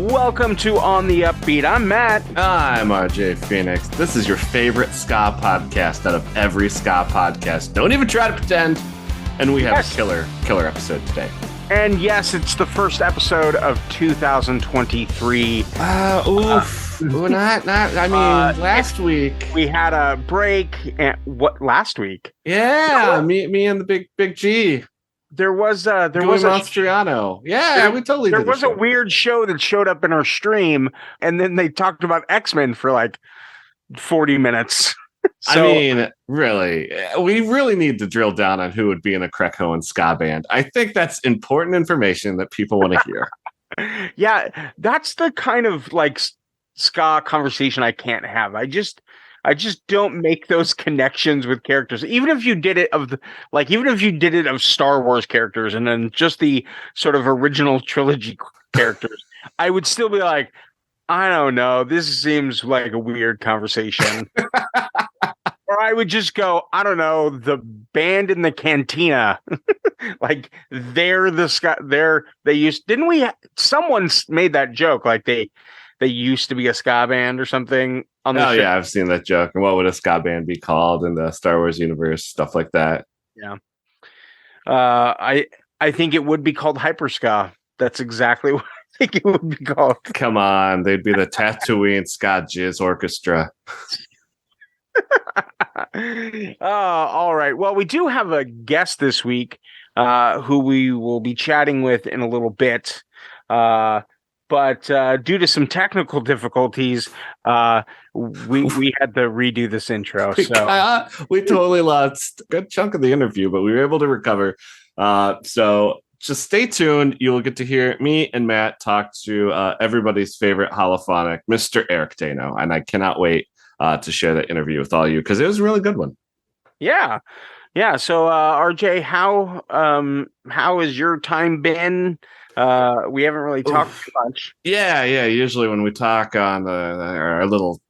Welcome to On the Upbeat. I'm Matt. I'm RJ Phoenix. This is your favorite ska podcast out of every ska podcast. Don't even try to pretend. And we have a killer episode today. And yes, it's the first episode of 2023. Last week. We had a break. And what, last week? Yeah, me and the big G. There was a Monstriano. Yeah, we totally did. There was a weird show that showed up in our stream, and then they talked about X-Men for like 40 minutes. So, I mean, really, we really need to drill down on who would be in a Krekoan ska band. I think that's important information that people want to hear. Yeah, that's the kind of like ska conversation I can't have. I just don't make those connections with characters. Even if you did it of Star Wars characters and then just the sort of original trilogy characters, I would still be like, I don't know, this seems like a weird conversation. Or I would just go, I don't know, the band in the cantina. Like someone made that joke, like they used to be a ska band or something on the show. Yeah, I've seen that joke. And what would a ska band be called in the Star Wars universe? Stuff like that. Yeah. I think it would be called Hyperska. That's exactly what I think it would be called. Come on, they'd be the Tatooine Ska Jizz Orchestra. All right. Well, we do have a guest this week who we will be chatting with in a little bit. But due to some technical difficulties, we had to redo this intro. So we totally lost a good chunk of the interview, but we were able to recover. So just stay tuned. You will get to hear me and Matt talk to everybody's favorite holophonic, Mr. Eric Daino. And I cannot wait to share that interview with all you because it was a really good one. Yeah. Yeah. So RJ, how has your time been? We haven't really talked too much. Yeah. Usually when we talk on our little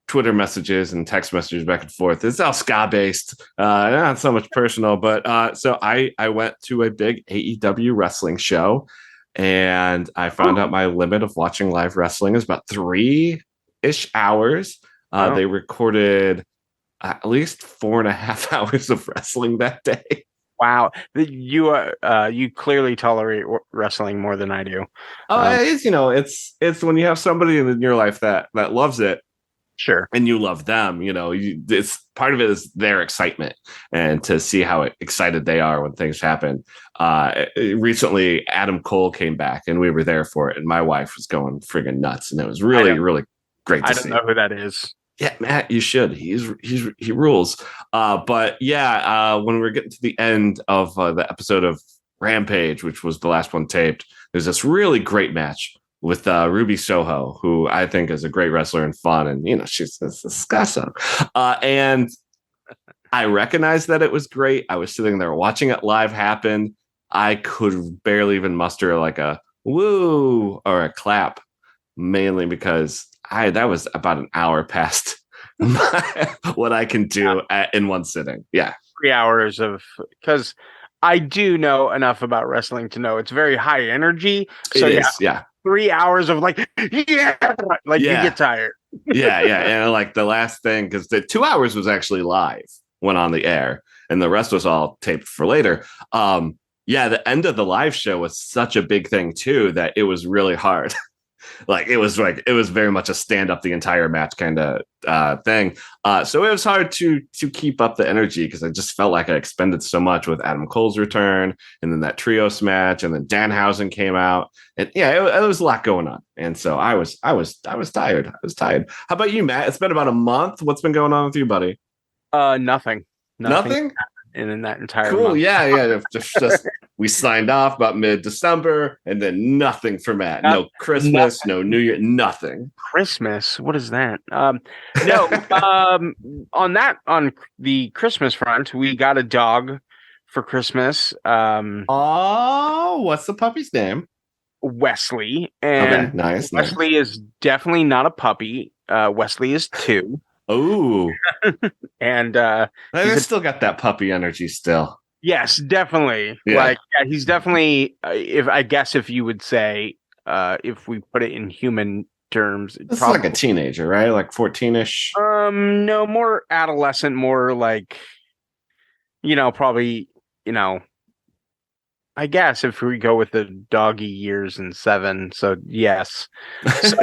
Twitter messages and text messages back and forth, it's all ska based, not so much personal. But so I went to a big AEW wrestling show, and I found out my limit of watching live wrestling is about 3-ish hours. They recorded at least 4.5 hours of wrestling that day. Wow, you clearly tolerate wrestling more than I do. It's when you have somebody in your life that loves it, sure, and you love them. It's part of it is their excitement and to see how excited they are when things happen. Recently, Adam Cole came back, and we were there for it, and my wife was going friggin' nuts, and it was really great to see. I don't know who that is. Yeah, Matt, you should. He rules. But yeah, when we're getting to the end of the episode of Rampage, which was the last one taped, there's this really great match with Ruby Soho, who I think is a great wrestler and fun, and she's a ska song. And I recognized that it was great. I was sitting there watching it live happen. I could barely even muster like a woo or a clap, mainly because that was about an hour past what I can do in one sitting. Yeah. 3 hours because I do know enough about wrestling to know it's very high energy. So yeah. 3 hours of you get tired. yeah. And like the last thing, because the 2 hours was actually live, went on the air, and the rest was all taped for later. The end of the live show was such a big thing too, that it was really hard. It was very much a stand up the entire match kind of thing. So it was hard to keep up the energy because I just felt like I expended so much with Adam Cole's return and then that trios match, and then Danhausen came out, and it was a lot going on. And so I was tired. How about you, Matt? It's been about a month. What's been going on with you, buddy? Nothing. In that entire month. Yeah. Just we signed off about mid-December, and then nothing for Matt. No Christmas, no New Year, nothing. Christmas? What is that? No. On the Christmas front, we got a dog for Christmas. What's the puppy's name? Wesley. And okay, nice. Wesley is definitely not a puppy. Wesley is 2. Oh, and he's still got that puppy energy still. Yes, definitely. Yeah. He's definitely, if you would say, if we put it in human terms. This is like a teenager, right? Like 14-ish. No, more adolescent, more like, probably, I guess if we go with the doggy years and 7, so yes. So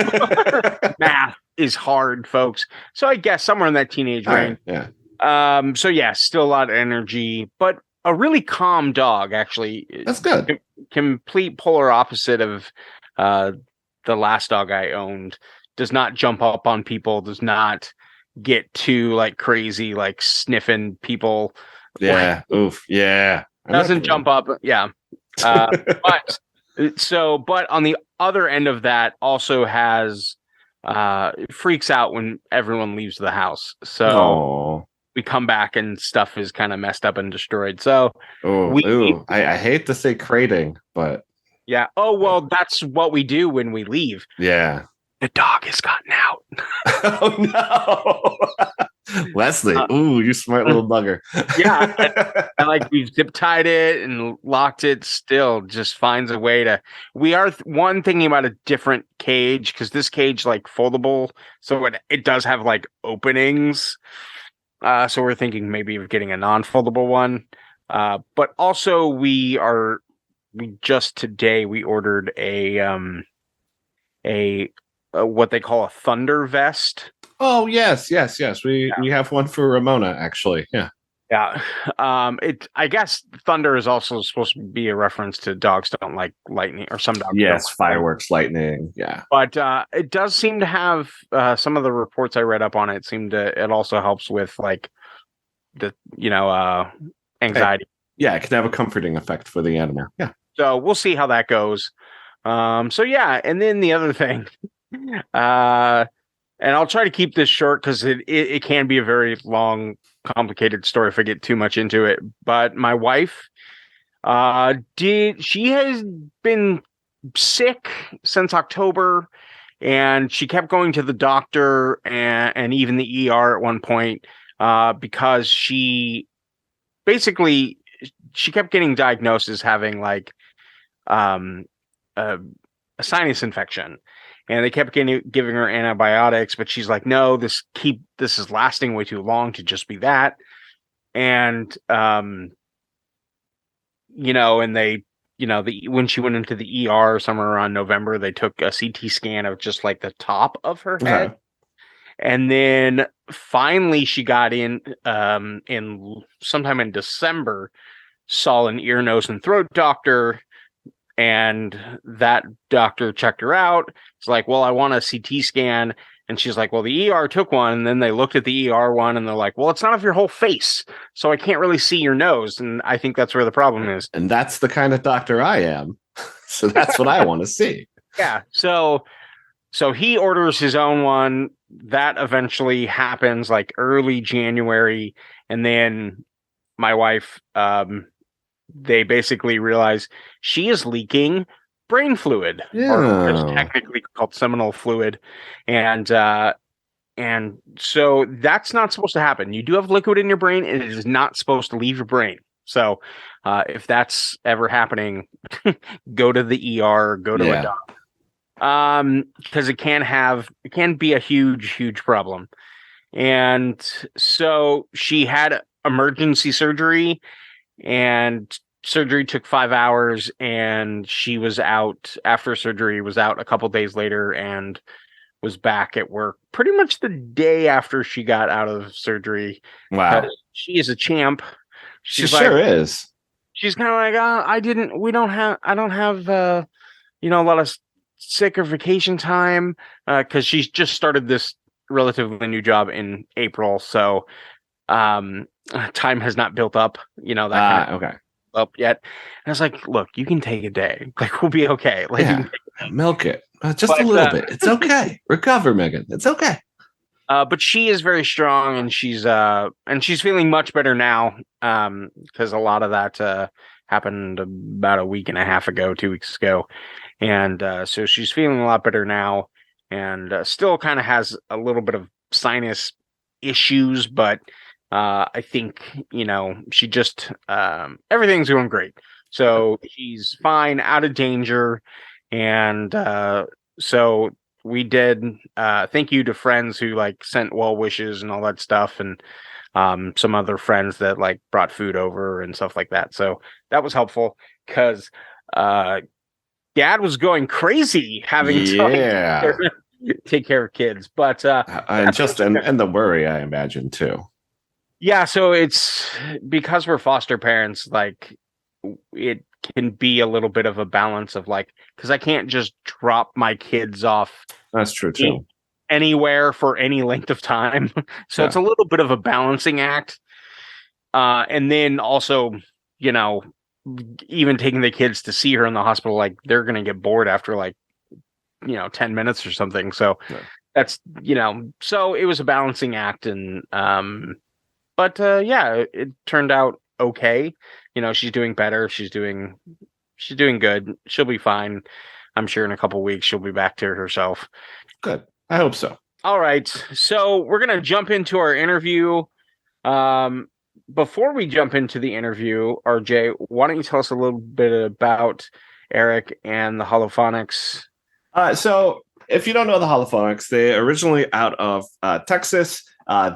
math is hard, folks. So I guess somewhere in that teenage range. Right, yeah. So yeah, still a lot of energy, but a really calm dog, actually. That's good. Complete polar opposite of the last dog I owned. Does not jump up on people, does not get too like crazy, like sniffing people. Yeah. Oof. Yeah. Doesn't jump up. Yeah. But on the other end of that also has freaks out when everyone leaves the house. So Oh. we come back and stuff is kind of messed up and destroyed. So I hate to say crating, but yeah. Oh, well, that's what we do when we leave. Yeah. The dog has gotten out. Oh no. Leslie, you smart little bugger. Yeah. And like we've zip tied it and locked it, still just finds a way to. We are thinking about a different cage, because this cage like foldable, so it does have like openings. So we're thinking maybe of getting a non-foldable one. But also we just today we ordered a what they call a thunder vest. Oh yes. We have one for Ramona, actually. Yeah. Yeah. I guess thunder is also supposed to be a reference to dogs don't like lightning, or some dogs. Yes, fireworks, lightning. Yeah. But it does seem to have some of the reports I read up on it it also helps with like the anxiety. Yeah, it can have a comforting effect for the animal. Yeah. So we'll see how that goes. So yeah, and then the other thing, and I'll try to keep this short because it can be a very long, complicated story if I get too much into it. But my wife, she has been sick since October, and she kept going to the doctor and even the ER at one point, because she kept getting diagnosed as having like a sinus infection, and they kept giving her antibiotics, but she's like, no, this is lasting way too long to just be that. And and they when she went into the ER somewhere around November, they took a CT scan of just like the top of her head. Okay. And then finally she got in sometime in December, saw an ear, nose, and throat doctor, and that doctor checked her out. It's like, well, I want a CT scan. And she's like, well, the ER took one. And then they looked at the ER one and they're like, well, it's not of your whole face, so I can't really see your nose. And I think that's where the problem is. And that's the kind of doctor I am. So that's what I want to see. Yeah. So he orders his own one. That eventually happens like early January. And then my wife, they basically realize she is leaking brain fluid, or it's technically called seminal fluid. And so that's not supposed to happen. You do have liquid in your brain, and it is not supposed to leave your brain. So if that's ever happening, go to the ER, go to a doctor. Because it can be a huge problem. And so she had emergency surgery, and surgery took 5 hours, and she was out after surgery, was out a couple days later, and was back at work pretty much the day after she got out of surgery. Wow. She is a champ. She sure is. She's kind of like, I don't have a lot of sick or vacation time, because she's just started this relatively new job in April. So time has not built up, Okay. Up yet. And I was like, look, you can take a day. Like, we'll be okay. Like, milk it. Just a little bit. It's okay. Recover, Megan. It's okay. But she is very strong, and she's feeling much better now. Because a lot of that happened about a week and a half ago, 2 weeks ago. And so she's feeling a lot better now, and still kind of has a little bit of sinus issues, but I think, she just everything's going great. So she's fine, out of danger. And so we did thank you to friends who like sent well wishes and all that stuff, and some other friends that like brought food over and stuff like that. So that was helpful because dad was going crazy having to Yeah. take care of kids. But And the worry, I imagine, too. yeah, so it's because we're foster parents, like it can be a little bit of a balance of like, because I can't just drop my kids off That's true, too. anywhere for any length of time. So it's a little bit of a balancing act. And then also, you know, even taking the kids to see her in the hospital, like they're gonna get bored after like, 10 minutes or something. So that's, so it was a balancing act. And but yeah, it turned out okay. She's doing better. She's doing good. She'll be fine. I'm sure in a couple weeks she'll be back to herself. Good. I hope so. All right. So we're gonna jump into our interview. Before we jump into the interview, RJ, why don't you tell us a little bit about Eric and the Holophonics? So if you don't know the Holophonics, they originally out of Texas.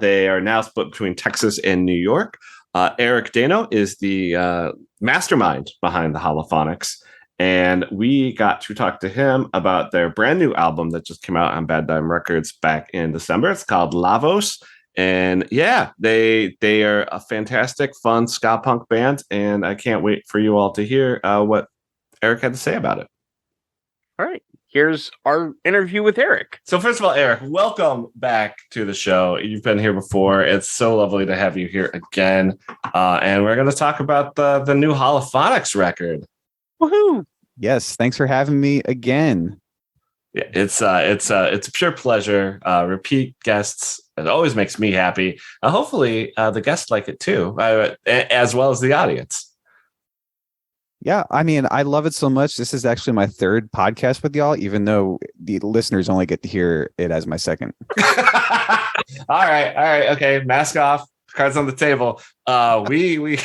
They are now split between Texas and New York. Eric Daino is the mastermind behind the Holophonics. And we got to talk to him about their brand new album that just came out on Bad Dime Records back in December. It's called LAVOS. And yeah, they are a fantastic, fun ska punk band. And I can't wait for you all to hear what Eric had to say about it. All right. Here's our interview with Eric. So first of all, Eric, welcome back to the show. You've been here before. It's so lovely to have you here again. And we're going to talk about the new Holophonics record. Woohoo! Yes, thanks for having me again. Yeah, it's a pure pleasure. Repeat guests, it always makes me happy. Hopefully, the guests like it too, as well as the audience. Yeah, I mean, I love it so much. This is actually my third podcast with y'all, even though the listeners only get to hear it as my second. All right, okay. Mask off, cards on the table. We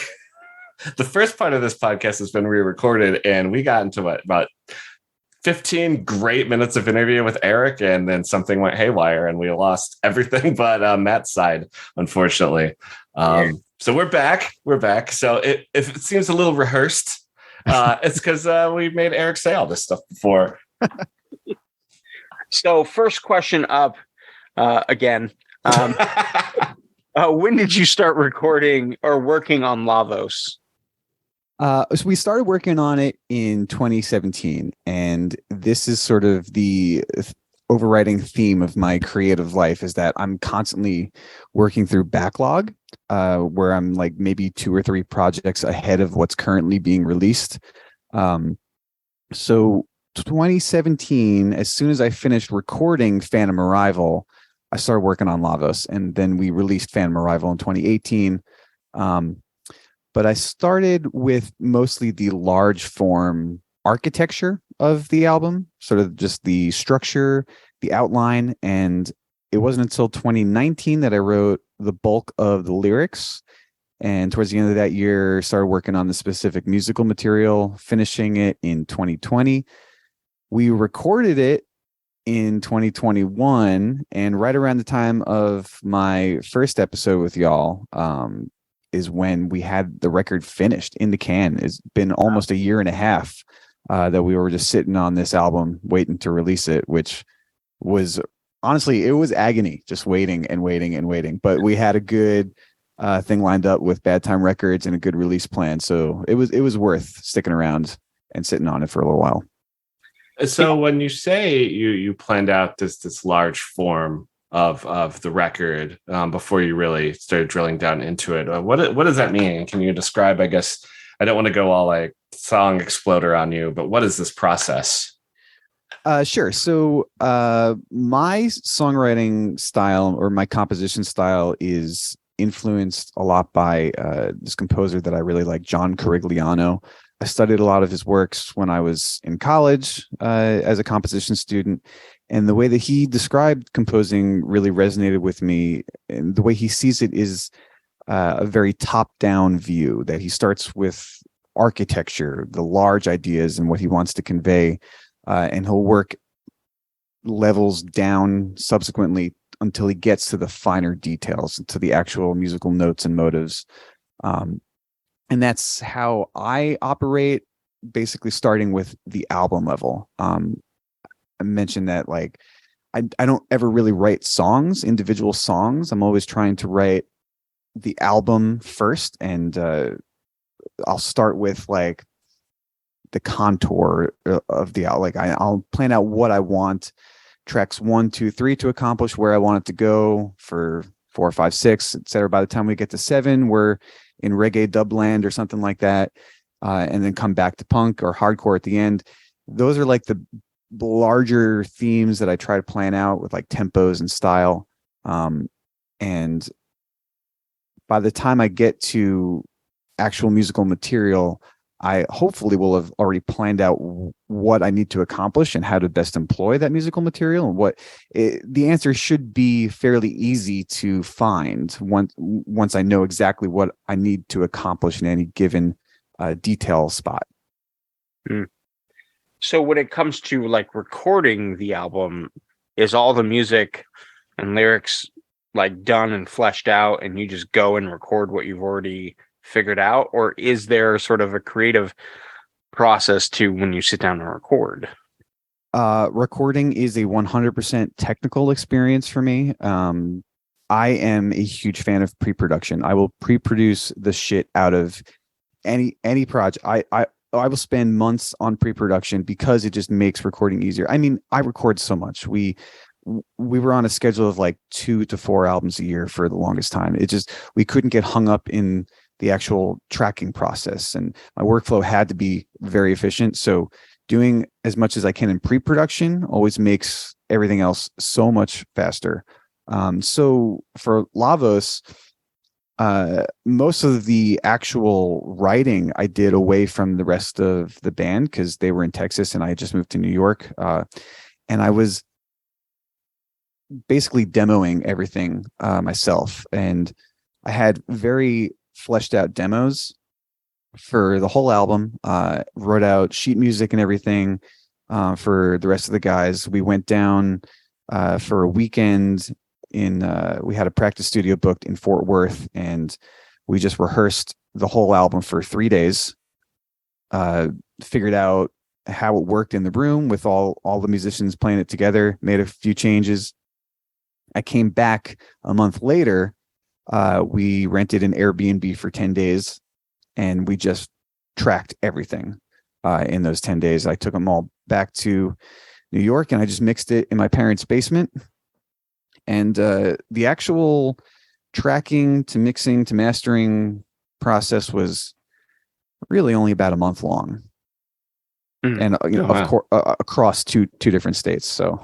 the first part of this podcast has been re-recorded, and we got into about 15 great minutes of interview with Eric, and then something went haywire, and we lost everything but Matt's side, unfortunately. So we're back. So if it seems a little rehearsed, it's because we made Eric say all this stuff before. So first question up again. When did you start recording or working on LAVOS? So we started working on it in 2017, and this is sort of the overriding theme of my creative life is that I'm constantly working through backlog, where I'm like maybe 2 or 3 projects ahead of what's currently being released. So 2017, as soon as I finished recording Phantom Arrival, I started working on LAVOS, and then we released Phantom Arrival in 2018. But I started with mostly the large form architecture of the album, sort of just the structure, the outline. And it wasn't until 2019 that I wrote the bulk of the lyrics. And towards the end of that year, started working on the specific musical material, finishing it in 2020. We recorded it in 2021. And right around the time of my first episode with y'all, is when we had the record finished in the can. It's been almost a year and a half that we were just sitting on this album waiting to release it, which was honestly, it was agony, just waiting and waiting and waiting. But we had a good thing lined up with Bad Time Records and a good release plan. So it was worth sticking around and sitting on it for a little while. So when you say you planned out this large form of the record before you really started drilling down into it, what does that mean? Can you describe, I guess, I don't want to go all like song exploder on you, but what is this process? Sure. So my songwriting style or my composition style is influenced a lot by this composer that I really like, John Corigliano. I studied a lot of his works when I was in college as a composition student. And the way that he described composing really resonated with me. And the way he sees it is a very top-down view, that he starts with architecture, the large ideas and what he wants to convey. and he'll work levels down subsequently until he gets to the finer details, to the actual musical notes and motives. And that's how I operate, basically starting with the album level. I mentioned that like I don't ever really write songs, individual songs. I'm always trying to write the album first, and I'll start with like the contour of the album. Like I'll plan out what I want tracks 1, 2, 3 to accomplish, where I want it to go for 4, 5, 6, etc. By the time we get to 7, we're in reggae dub land or something like that, and then come back to punk or hardcore at the end. Those are like the larger themes that I try to plan out with like tempos and style. And by the time I get to actual musical material, I hopefully will have already planned out what I need to accomplish and how to best employ that musical material. And the answer should be fairly easy to find once I know exactly what I need to accomplish in any given detail spot. Mm. So when it comes to like recording the album, is all the music and lyrics like done and fleshed out, and you just go and record what you've already figured out, or is there sort of a creative process to when you sit down and record? Recording is a 100% technical experience for me. I am a huge fan of pre-production. I will pre-produce the shit out of any project. I will spend months on pre-production because it just makes recording easier. I mean, I record so much. We were on a schedule of like 2 to 4 albums a year for the longest time. We couldn't get hung up in the actual tracking process, and my workflow had to be very efficient. So doing as much as I can in pre-production always makes everything else so much faster. So for LAVOS, most of the actual writing I did away from the rest of the band because they were in Texas and I had just moved to New York. And I was basically demoing everything myself. And I had very fleshed out demos for the whole album, wrote out sheet music and everything for the rest of the guys. We went down for a weekend we had a practice studio booked in Fort Worth, and we just rehearsed the whole album for 3 days, figured out how it worked in the room with all the musicians playing it together, made a few changes. I came back a month later. We rented an Airbnb for 10 days, and we just tracked everything in those 10 days. I took them all back to New York, and I just mixed it in my parents' basement. And the actual tracking to mixing to mastering process was really only about a month long. And of course, across two different states. So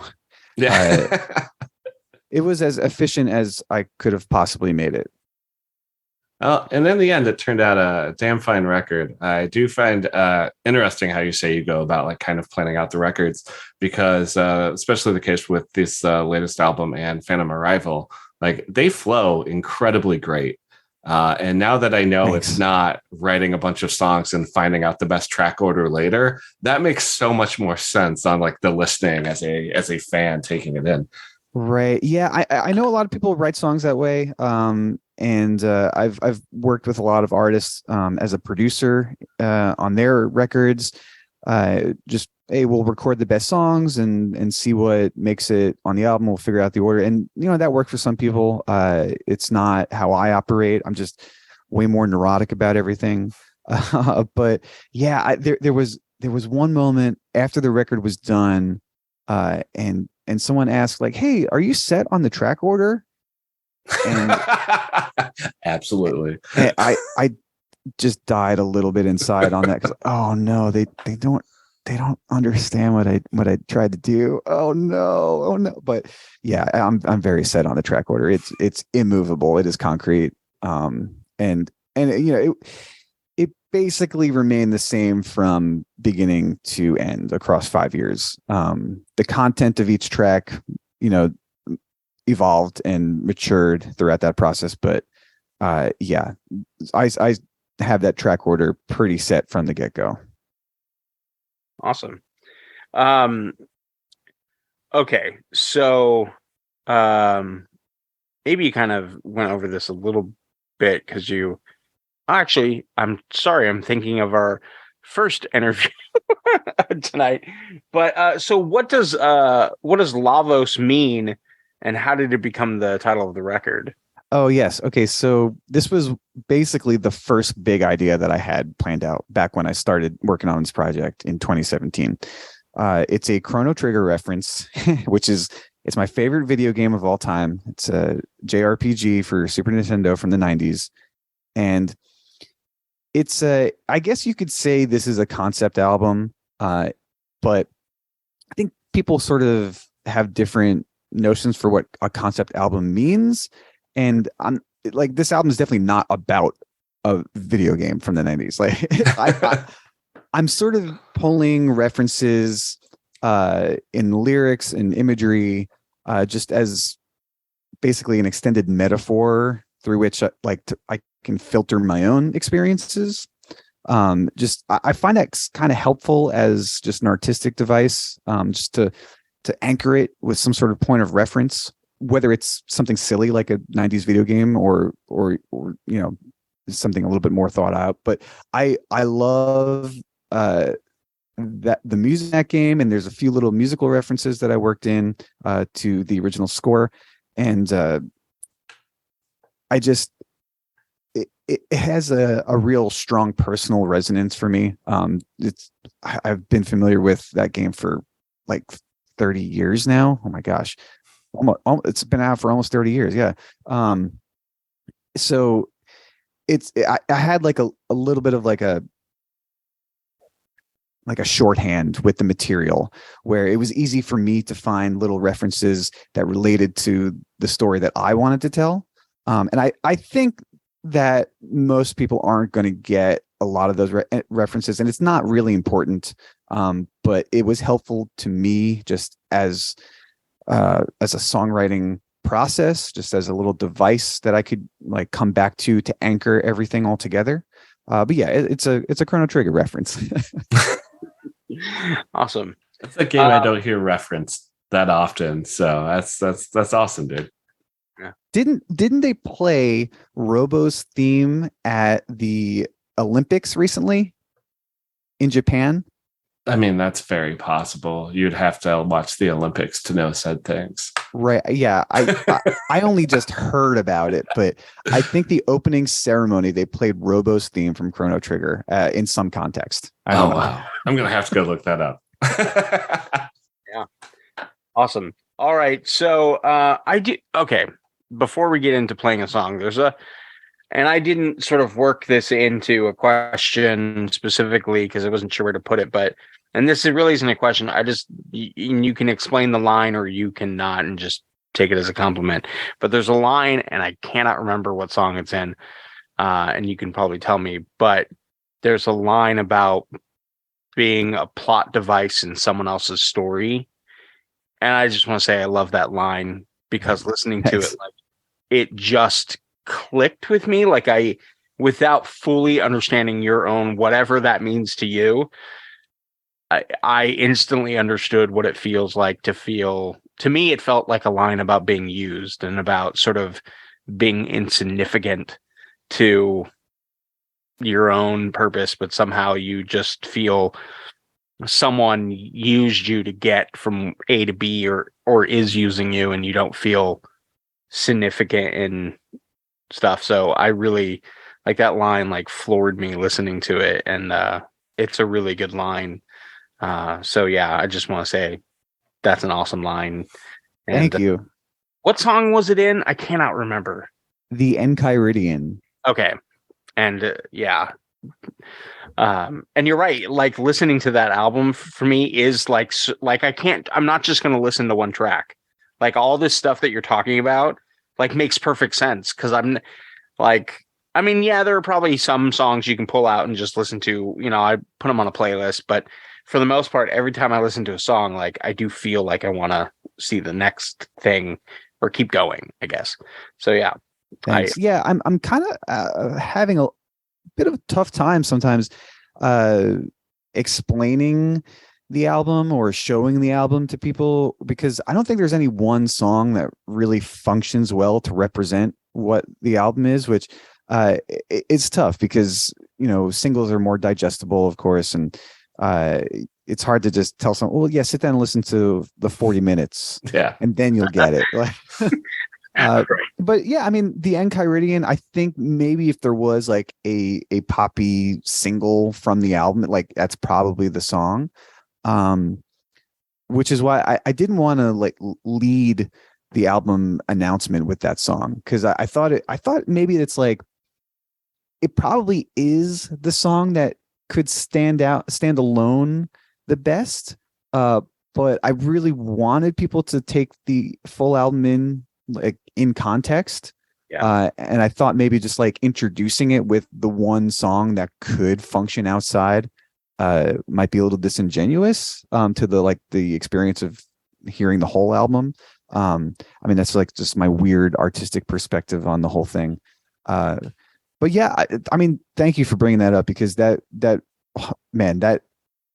Yeah. it was as efficient as I could have possibly made it. And in the end, it turned out a damn fine record. I do find interesting how you say you go about like kind of planning out the records, because especially the case with this latest album and Phantom Arrival, like they flow incredibly great. And now that I know It's not writing a bunch of songs and finding out the best track order later, that makes so much more sense on like the listening as a fan taking it in. Right. Yeah. I know a lot of people write songs that way. And I've worked with a lot of artists as a producer on their records. We'll record the best songs and see what makes it on the album. We'll figure out the order, and that worked for some people. It's not how I operate. I'm just way more neurotic about everything. But yeah, there was one moment after the record was done, and someone asked like, "Hey, are you set on the track order?" And absolutely. And I just died a little bit inside on that, because oh no, they don't understand what I tried to do. Oh no. But yeah, I'm very set on the track order. It's immovable. It is concrete. And it basically remained the same from beginning to end across 5 years. The content of each track, evolved and matured throughout that process. But yeah, I have that track order pretty set from the get-go. Awesome. Um, okay, so maybe you kind of went over this a little bit because you actually, I'm sorry, I'm thinking of our first interview tonight. But so what does Lavos mean, and how did it become the title of the record? Oh, yes. Okay. So this was basically the first big idea that I had planned out back when I started working on this project in 2017. It's a Chrono Trigger reference, it's my favorite video game of all time. It's a JRPG for Super Nintendo from the 90s. And I guess you could say this is a concept album, but I think people sort of have different notions for what a concept album means. And I'm like, this album is definitely not about a video game from the 90s. Like I'm sort of pulling references in lyrics and imagery, just as basically an extended metaphor through which I can filter my own experiences. I find that kind of helpful as just an artistic device, just to anchor it with some sort of point of reference, whether it's something silly like a 90s video game or something a little bit more thought out. But I love that the music in that game, and there's a few little musical references that I worked in to the original score, and it has a real strong personal resonance for me. I've been familiar with that game for like 30 years now. Oh my gosh. It's been out for almost 30 years. Yeah. So I had like a little bit of like a shorthand with the material where it was easy for me to find little references that related to the story that I wanted to tell. And I think that most people aren't going to get a lot of those references, and it's not really important. But it was helpful to me just as a songwriting process, just as a little device that I could like come back to anchor everything all together. But yeah, it's a Chrono Trigger reference. Awesome. It's a game I don't hear referenced that often, so that's awesome, dude. Yeah. Didn't they play Robo's theme at the Olympics recently in Japan? I mean, that's very possible. You'd have to watch the Olympics to know said things. Right. Yeah. I only just heard about it, but I think the opening ceremony, they played Robo's theme from Chrono Trigger in some context. I don't know. Wow. I'm going to have to go look that up. Yeah. Awesome. All right. So okay. Before we get into playing a song, and I didn't sort of work this into a question specifically because I wasn't sure where to put it, and this really isn't a question. You can explain the line or you cannot and just take it as a compliment. But there's a line and I cannot remember what song it's in. And you can probably tell me, but there's a line about being a plot device in someone else's story. And I just want to say I love that line because listening to it, like, it just clicked with me. Like without fully understanding your own, whatever that means to you, I instantly understood what it feels like to feel. To me, it felt like a line about being used and about sort of being insignificant to your own purpose, but somehow you just feel someone used you to get from A to B or is using you, and you don't feel significant in stuff. So I really like that line, like floored me listening to it, and it's a really good line. So yeah, I just want to say that's an awesome line. And thank you. What song was it in? I cannot remember. The Enchiridion. Okay. And yeah. And you're right. Like listening to that album for me is like I'm not just going to listen to one track. Like all this stuff that you're talking about, like makes perfect sense. Cause I'm like, I mean, yeah, there are probably some songs you can pull out and just listen to, I put them on a playlist, but for the most part, every time I listen to a song, like I do feel like I want to see the next thing or keep going, I guess. So yeah. Thanks. I'm kind of having a bit of a tough time sometimes explaining the album or showing the album to people, because I don't think there's any one song that really functions well to represent what the album is, which it's tough because, singles are more digestible, of course. And it's hard to just tell someone, well, yeah, sit down and listen to the 40 minutes Yeah. and then you'll get it. But yeah, I mean, the Enchiridion, I think maybe if there was like a poppy single from the album, like that's probably the song. Which is why I didn't want to like lead the album announcement with that song, because I thought maybe it's like, it probably is the song that could stand alone the best. But I really wanted people to take the full album in context. Yeah. And I thought maybe just like introducing it with the one song that could function outside might be a little disingenuous to the experience of hearing the whole album. I mean, that's like just my weird artistic perspective on the whole thing. But yeah, I mean, thank you for bringing that up, because that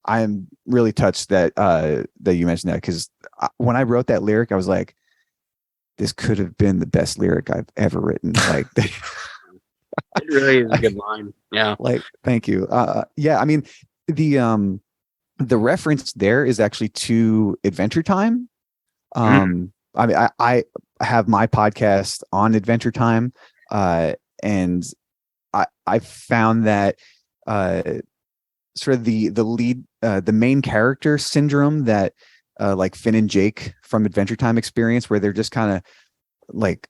I'm really touched that you mentioned that, because when I wrote that lyric, I was like, this could have been the best lyric I've ever written. Like, it really is a good line. Yeah. Like, thank you. Yeah, I mean, the reference there is actually to Adventure Time. I mean, I have my podcast on Adventure Time, and I found that sort of the lead, the main character syndrome that like Finn and Jake from Adventure Time experience, where they're just kind of like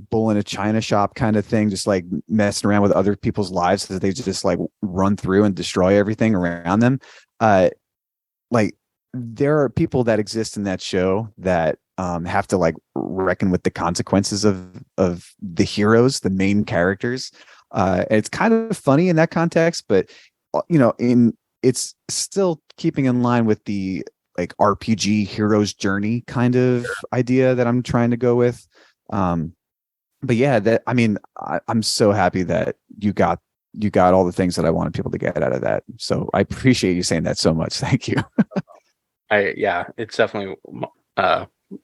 bull in a china shop kind of thing, just like messing around with other people's lives as they just like run through and destroy everything around them. Like, there are people that exist in that show that have to like reckon with the consequences of the heroes, the main characters. It's kind of funny in that context, but it's still keeping in line with the like RPG hero's journey kind of idea that I'm trying to go with. But yeah, that, I mean, I'm so happy that you got all the things that I wanted people to get out of that. So I appreciate you saying that so much. Thank you. It's definitely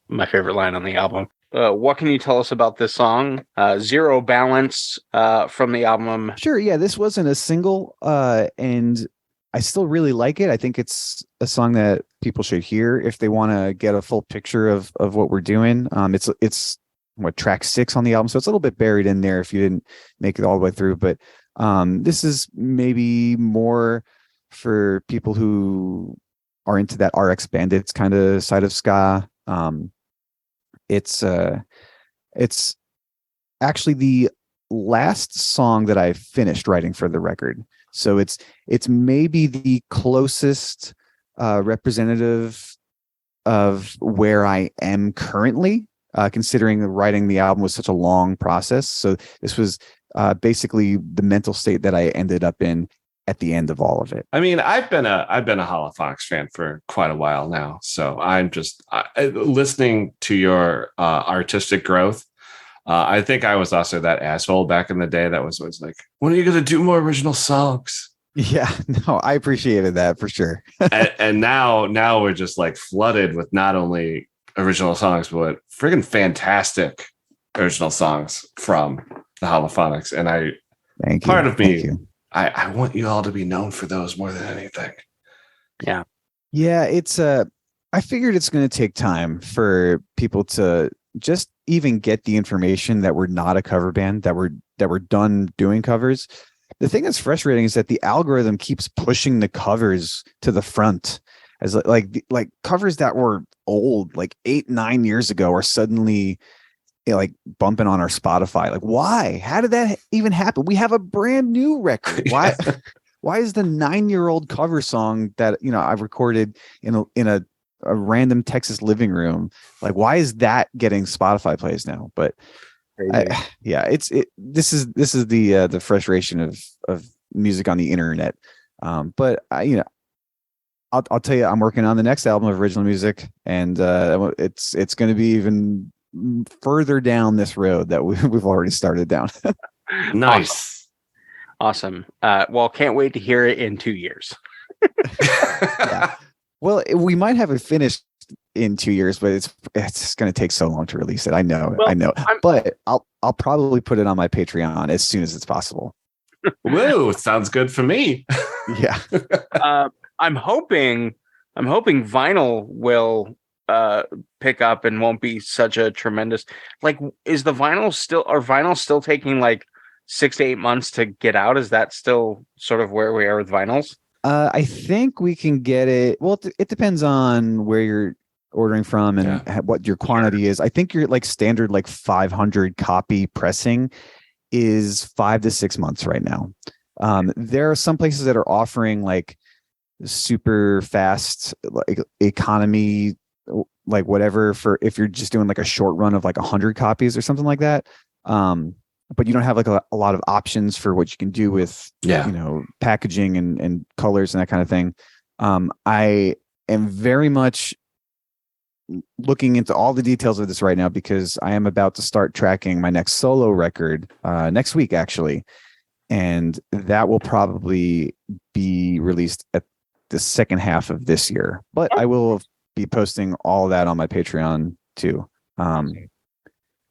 my favorite line on the album. What can you tell us about this song? Zero Balance from the album. Sure. Yeah, this wasn't a single, and I still really like it. I think it's a song that people should hear if they want to get a full picture of what we're doing. It's track 6 on the album, so it's a little bit buried in there if you didn't make it all the way through. But this is maybe more for people who are into that RX Bandits kind of side of ska. It's actually the last song that I finished writing for the record. So it's maybe the closest representative of where I am currently, considering writing the album was such a long process. So this was basically the mental state that I ended up in at the end of all of it. I mean, I've been a Holophonics fan for quite a while now, so I'm just listening to your artistic growth. I think I was also that asshole back in the day that was always like, when are you going to do more original songs? Yeah, no, I appreciated that for sure. and now we're just like flooded with not only original songs, but friggin' fantastic original songs from the Holophonics. And part of me, I want you all to be known for those more than anything. Yeah. Yeah, it's I figured it's going to take time for people to just even get the information that we're not a cover band, that we're done doing covers. The thing that's frustrating is that the algorithm keeps pushing the covers to the front, as like covers that were old, like 8-9 years ago, are suddenly like bumping on our Spotify. Like, why? How did that even happen? We have a brand new record. Why? Why is the 9-year-old cover song that I've recorded in a random Texas living room, like, why is that getting Spotify plays now? But this is the frustration of music on the internet. But I'll tell you, I'm working on the next album of original music, and it's going to be even further down this road that we've already started down. Nice. Awesome. Well, can't wait to hear it in 2 years. Yeah. Well, we might have it finished in 2 years, but it's going to take so long to release it. I know, Well, I know. But I'll probably put it on my Patreon as soon as it's possible. Woo, sounds good for me. Yeah. I'm hoping vinyl will pick up and won't be such a tremendous, like, are vinyl still taking like 6 to 8 months to get out? Is that still sort of where we are with vinyls? I think we can get it. Well, it depends on where you're ordering from and what your quantity is. I think your like standard like 500 copy pressing is 5 to 6 months right now. There are some places that are offering like super fast, like economy, like whatever, for if you're just doing like a short run of like 100 copies or something like that. But you don't have like a lot of options for what you can do with, packaging and colors and that kind of thing. I am very much looking into all the details of this right now because I am about to start tracking my next solo record next week, actually. And that will probably be released at the second half of this year. But I will be posting all that on my Patreon too.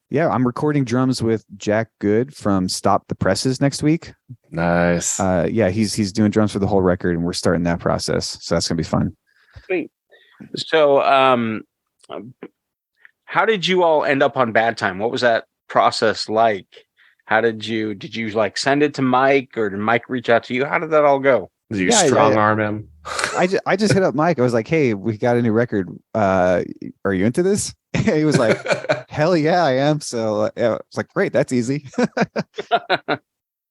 Yeah, I'm recording drums with Jack Good from Stop the Presses next week. Nice. Yeah, he's doing drums for the whole record, and we're starting that process. So that's gonna be fun. Sweet. So, how did you all end up on Bad Time? What was that process like? How did you like send it to Mike, or did Mike reach out to you? How did that all go? Did you strong arm him? I just hit up Mike. I was like, "Hey, we got a new record. Are you into this?" He was like, "Hell yeah, I am." So it's like, "Great, that's easy." No,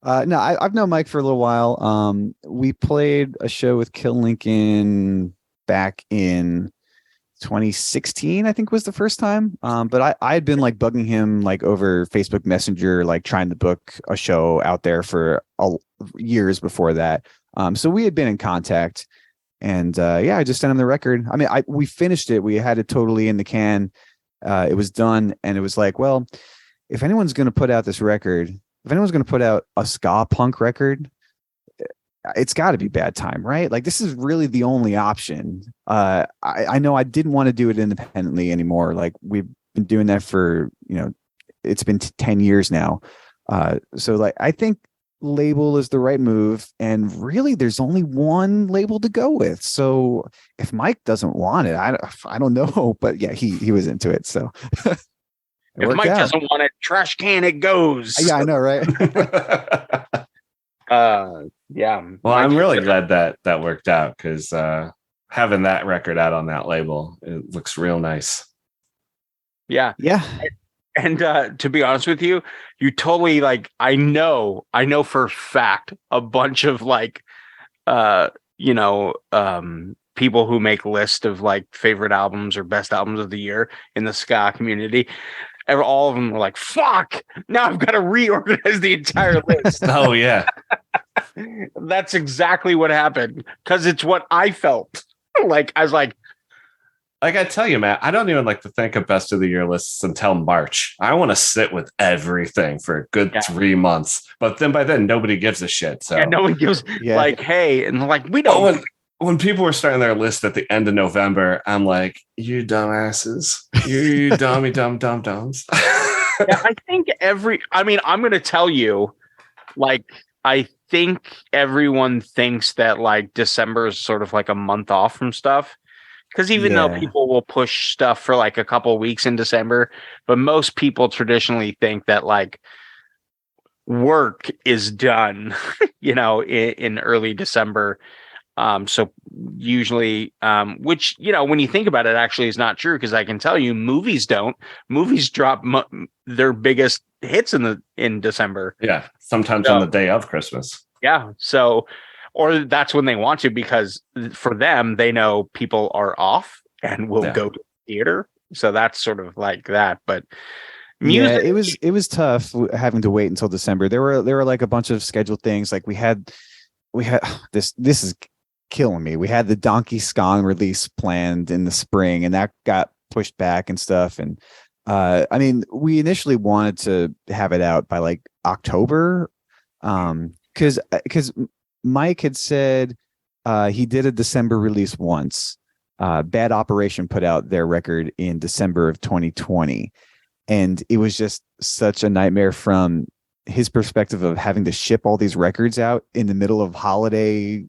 I've known Mike for a little while. We played a show with Kill Lincoln back in 2016, I think was the first time. But I had been like bugging him like over Facebook Messenger, like trying to book a show out there for years before that. So we had been in contact, and I just sent him the record. I mean, we finished it. We had it totally in the can. It was done, and it was like, well, if anyone's going to put out this record, if anyone's going to put out a ska punk record, it's got to be Bad Time, right? Like, this is really the only option. I know I didn't want to do it independently anymore. Like, we've been doing that for, it's been 10 years now. So like, I think label is the right move, and really there's only one label to go with. So if Mike doesn't want it, I don't know, but yeah, he was into it. So if Mike doesn't want it, trash can it goes. Yeah, I know, right? Yeah. Well, I'm really glad that worked out, because having that record out on that label, it looks real nice. Yeah. And to be honest with you, you totally like, I know for a fact a bunch of like, people who make lists of like favorite albums or best albums of the year in the ska community. All of them were like, fuck, now I've got to reorganize the entire list. Oh, yeah. That's exactly what happened, because it's what I felt. Like, I was like I tell you, Matt, I don't even like to think of best of the year lists until March. I want to sit with everything for a good 3 months. But then by then, nobody gives a shit. So no one gives like, hey, and like, we don't. When people were starting their list at the end of November, I'm like, you dumbasses, you dummy dums. Yeah, I think I'm going to tell you, like, I think everyone thinks that like December is sort of like a month off from stuff. Because even though people will push stuff for like a couple of weeks in December, but most people traditionally think that like work is done, in early December. So usually, which, when you think about it, actually is not true, because I can tell you movies drop their biggest hits in December. Yeah. Sometimes on the day of Christmas. Yeah. So, or that's when they want to, because for them, they know people are off and will go to the theater. So that's sort of like that. But music, it was tough having to wait until December. There were like a bunch of scheduled things. Like we had this is killing me. We had the Donkey Skong release planned in the spring, and that got pushed back and stuff. And we initially wanted to have it out by like October, because Mike had said he did a December release once. Bad Operation put out their record in December of 2020, and it was just such a nightmare from his perspective of having to ship all these records out in the middle of holiday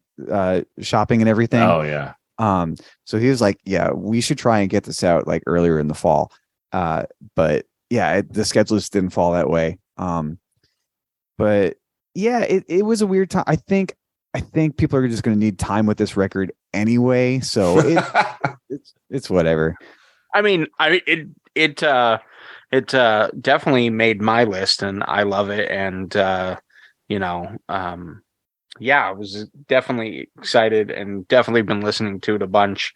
shopping and everything. Oh yeah. So he was like, yeah, we should try and get this out like earlier in the fall. But yeah, the schedule just didn't fall that way. But yeah, it was a weird time. I think people are just going to need time with this record anyway. So it's whatever. I mean, it definitely made my list, and I love it. And yeah, I was definitely excited and definitely been listening to it a bunch.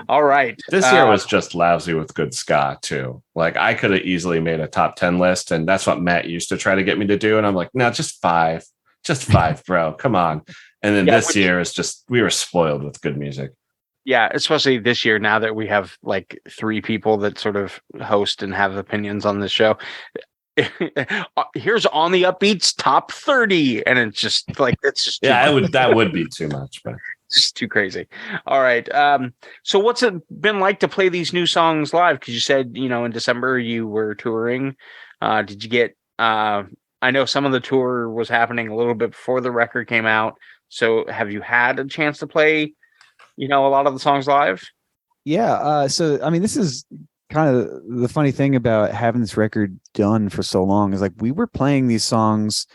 All right. This year was just lousy with good ska too. Like I could have easily made a top 10 list, and that's what Matt used to try to get me to do. And I'm like, no, just five, bro. Come on. And then this year is just, we were spoiled with good music. Yeah, especially this year, now that we have like 3 people that sort of host and have opinions on this show. Here's On the Upbeat's top 30, and it's just like, it's just that would be too much, but it's just too crazy. All right, so what's it been like to play these new songs live? Because you said, in December you were touring. Did you get I know some of the tour was happening a little bit before the record came out, so have you had a chance to play a lot of the songs live? Yeah, so I mean, this is kind of the funny thing about having this record done for so long, is like we were playing these songs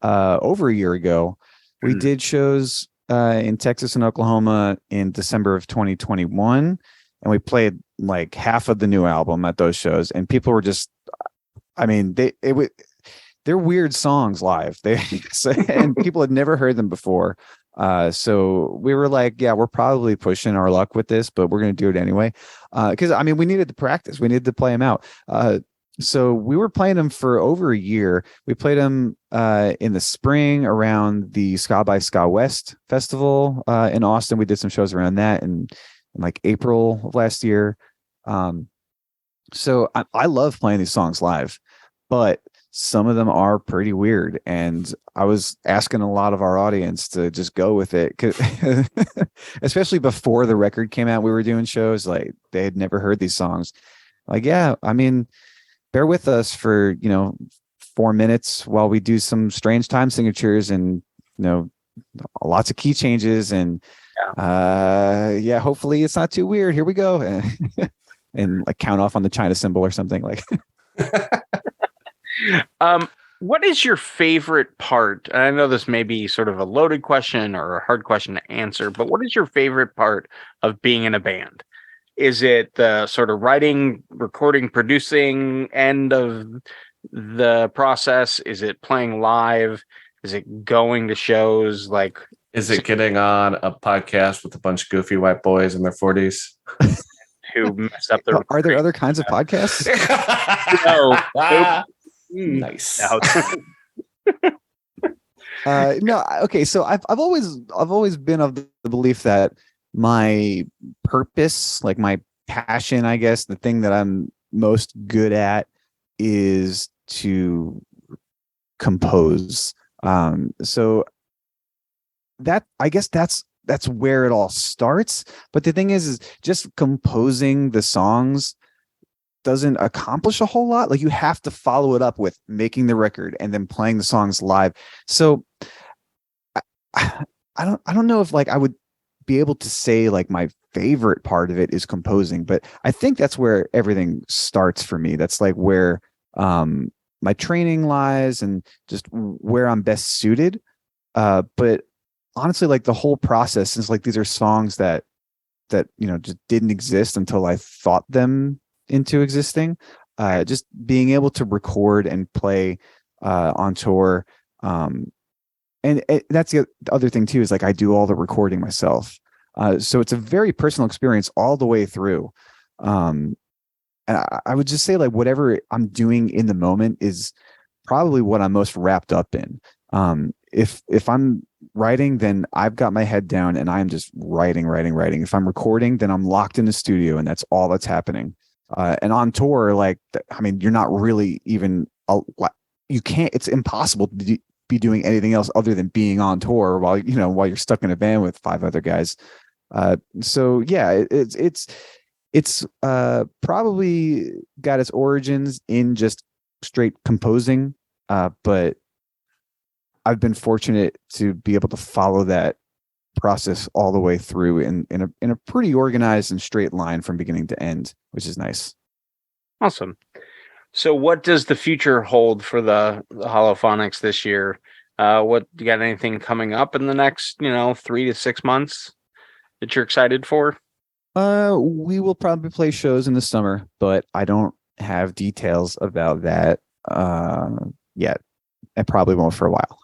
over a year ago. We did shows in Texas and Oklahoma in December of 2021, and we played like half of the new album at those shows, and people were just, I mean, they're weird songs live. And people had never heard them before. So we were like, yeah, we're probably pushing our luck with this, but we're going to do it anyway. Cause I mean, we needed to practice, we needed to play them out. So we were playing them for over a year. We played them, in the spring around the Ska by Ska West festival, in Austin. We did some shows around that in like April of last year. So I love playing these songs live, but some of them are pretty weird, and I was asking a lot of our audience to just go with it, especially before the record came out. We were doing shows like they had never heard these songs. Like, yeah, I mean, bear with us for 4 minutes while we do some strange time signatures and lots of key changes, and yeah, hopefully it's not too weird. Here we go. And like count off on the China symbol or something like. What is your favorite part? And I know this may be sort of a loaded question or a hard question to answer, but what is your favorite part of being in a band? Is it the sort of writing, recording, producing end of the process? Is it playing live? Is it going to shows? Like, is it getting on a podcast with a bunch of goofy white boys in their 40s? Who messed up their Are there other kinds of podcasts? No. Nice. No, okay. So I've always been of the belief that my purpose, like my passion, I guess, the thing that I'm most good at is to compose. So that, I guess that's where it all starts. But the thing is just composing the songs doesn't accomplish a whole lot. Like, you have to follow it up with making the record and then playing the songs live. So I don't know if like I would be able to say like my favorite part of it is composing, but I think that's where everything starts for me. That's like where my training lies and just where I'm best suited. But honestly, like the whole process, since like these are songs that just didn't exist until I thought them into existing, just being able to record and play on tour, and that's the other thing too, is like I do all the recording myself, so it's a very personal experience all the way through, and I would just say like whatever I'm doing in the moment is probably what I'm most wrapped up in. If I'm writing, then I've got my head down and I'm just writing. If I'm recording, then I'm locked in the studio and that's all that's happening. And on tour, like, I mean, you're not really even, you can't, it's impossible be doing anything else other than being on tour while you're stuck in a band with 5 other guys. So yeah, it's probably got its origins in just straight composing, but I've been fortunate to be able to follow that process all the way through in a pretty organized and straight line from beginning to end, which is nice. Awesome. So what does the future hold for the Holophonics this year? What you got anything coming up in the next, 3 to 6 months that you're excited for? We will probably play shows in the summer, but I don't have details about that yet. I probably won't for a while.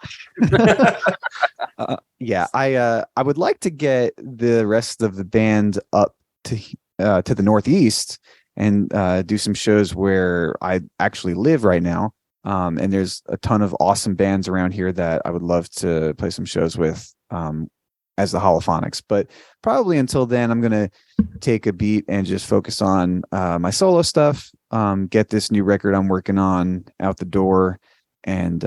Yeah, I would like to get the rest of the band up to the Northeast and do some shows where I actually live right now. And there's a ton of awesome bands around here that I would love to play some shows with as the Holophonics. But probably until then, I'm going to take a beat and just focus on my solo stuff, get this new record I'm working on out the door. And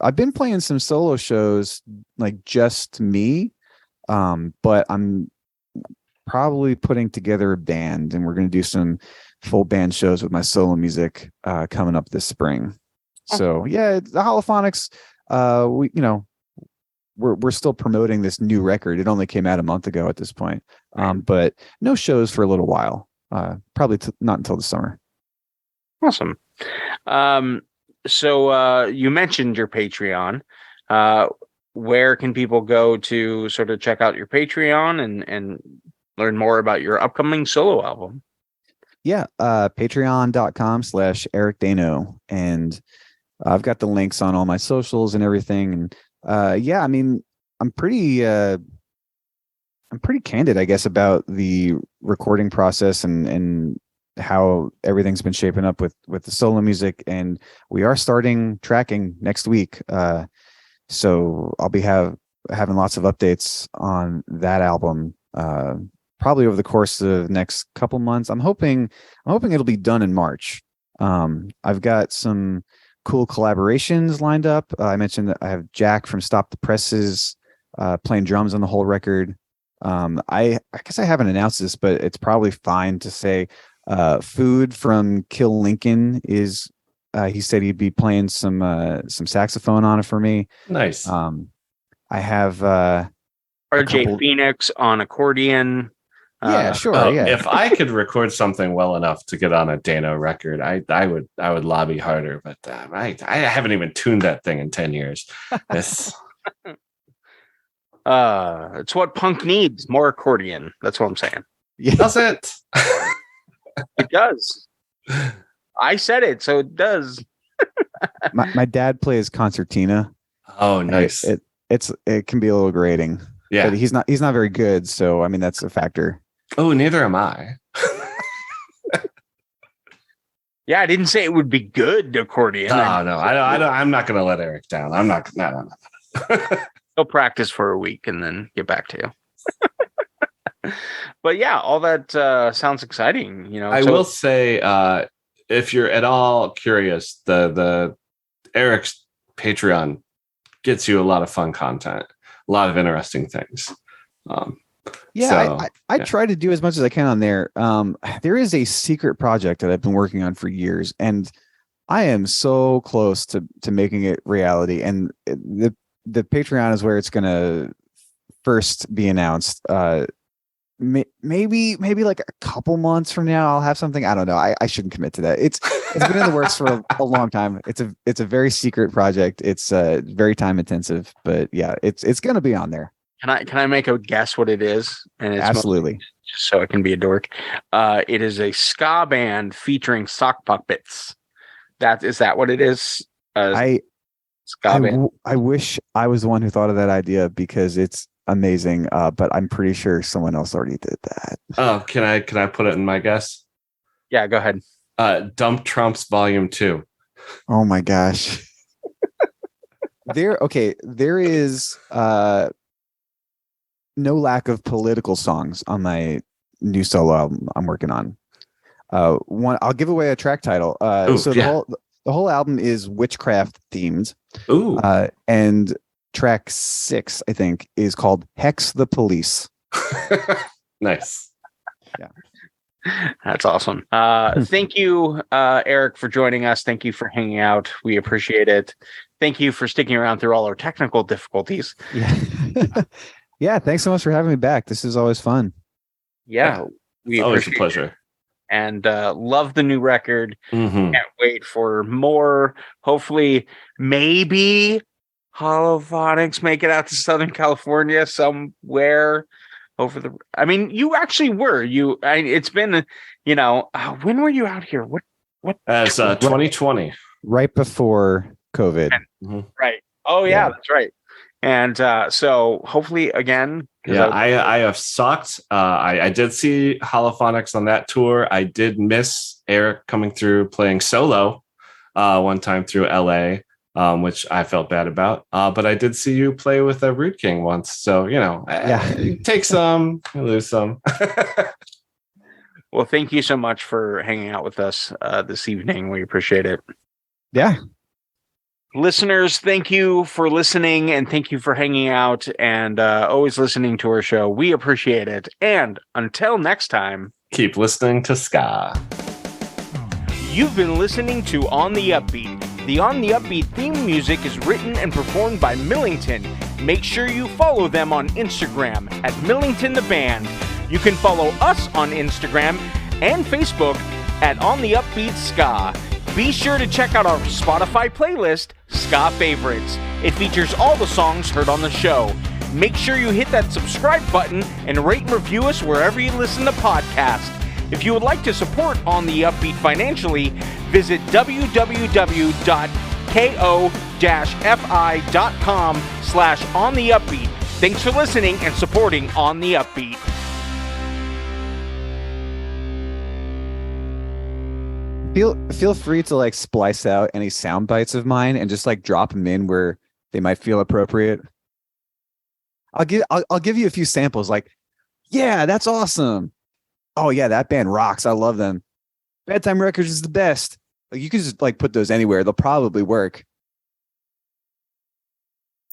I've been playing some solo shows, like just me, but I'm probably putting together a band, and we're going to do some full band shows with my solo music coming up this spring. So yeah, the Holophonics, we're still promoting this new record. It only came out a month ago at this point, but no shows for a little while. Probably not until the summer. Awesome. So you mentioned your Patreon. Where can people go to sort of check out your Patreon and learn more about your upcoming solo album? Yeah, patreon.com/Eric Daino. And I've got the links on all my socials and everything. And yeah, I mean, I'm pretty candid, I guess, about the recording process and how everything's been shaping up with the solo music. And we are starting tracking next week. So I'll be having lots of updates on that album, probably over the course of the next couple months. I'm hoping it'll be done in March. I've got some cool collaborations lined up. I mentioned that I have Jack from Stop the Presses playing drums on the whole record. I guess I haven't announced this, but it's probably fine to say Food from Kill Lincoln is he said he'd be playing some saxophone on it for me. Nice. I have RJ Phoenix on accordion. Yeah, sure. Yeah. If I could record something well enough to get on a Daino record, I would lobby harder. But I haven't even tuned that thing in 10 years. It's what punk needs, more accordion. That's what I'm saying. Yeah. Does it? It does. I said it, so it does. my dad plays concertina. Oh, nice. It can be a little grating. Yeah, but he's not very good. So I mean, that's a factor. Oh, neither am I. Yeah, I didn't say it would be good accordion. No, I'm not going to let Eric down. I'm not. No. He'll practice for a week and then get back to you. But yeah, all that sounds exciting. I will say, if you're at all curious, the Eric's Patreon gets you a lot of fun content, a lot of interesting things. I try to do as much as I can on there. There is a secret project that I've been working on for years, and I am so close to making it reality. And the Patreon is where it's going to first be announced. Maybe like a couple months from now, I'll have something. I don't know. I shouldn't commit to that. It's been in the works for a long time. It's a very secret project. It's very time intensive, but yeah, it's going to be on there. Can I make a guess what it is? And it's absolutely, just so I can be a dork. It is a ska band featuring sock puppets. Is that what it is? I wish I was the one who thought of that idea because it's amazing. But I'm pretty sure someone else already did that. Oh, can I put it in my guess? Yeah, go ahead. Dump Trumps Volume 2. Oh my gosh. There is no lack of political songs on my new solo album I'm working on. One, I'll give away a track title. The The whole album is witchcraft themed. Ooh. And track 6, I think, is called Hex the Police. Nice. That's awesome. Thank you, Eric, for joining us. Thank you for hanging out. We appreciate it. Thank you for sticking around through all our technical difficulties. Yeah. Yeah. Thanks so much for having me back. This is always fun. Yeah. We Always a appreciate pleasure. it. And love the new record. Mhm. Can't wait for more. Hopefully, maybe Holophonics make it out to Southern California somewhere. I mean, you actually were. It's been, when were you out here? What? As 2020. Right before COVID. Right. Oh, yeah, Yeah. that's right. And so hopefully, again. Yeah, I have sucked. I did see Holophonics on that tour. I did miss Eric coming through playing solo one time through LA, which I felt bad about. But I did see you play with a Root King once. So, you take some, you lose some. Well, thank you so much for hanging out with us this evening. We appreciate it. Yeah. Listeners, thank you for listening and thank you for hanging out and always listening to our show. We appreciate it. And until next time, keep listening to ska. You've been listening to On the Upbeat. The On the Upbeat theme music is written and performed by Millington. Make sure you follow them on Instagram at Millington the Band. You can follow us on Instagram and Facebook at On the Upbeat Ska. Be sure to check out our Spotify playlist, Ska Favorites. It features all the songs heard on the show. Make sure you hit that subscribe button and rate and review us wherever you listen to podcasts. If you would like to support On the Upbeat financially, visit www.ko-fi.com/ontheupbeat. Thanks for listening and supporting On the Upbeat. Feel free to splice out any sound bites of mine and just drop them in where they might feel appropriate. I'll give you a few samples. Yeah, that's awesome. Oh yeah, that band rocks. I love them. Bedtime Records is the best. You can just put those anywhere. They'll probably work.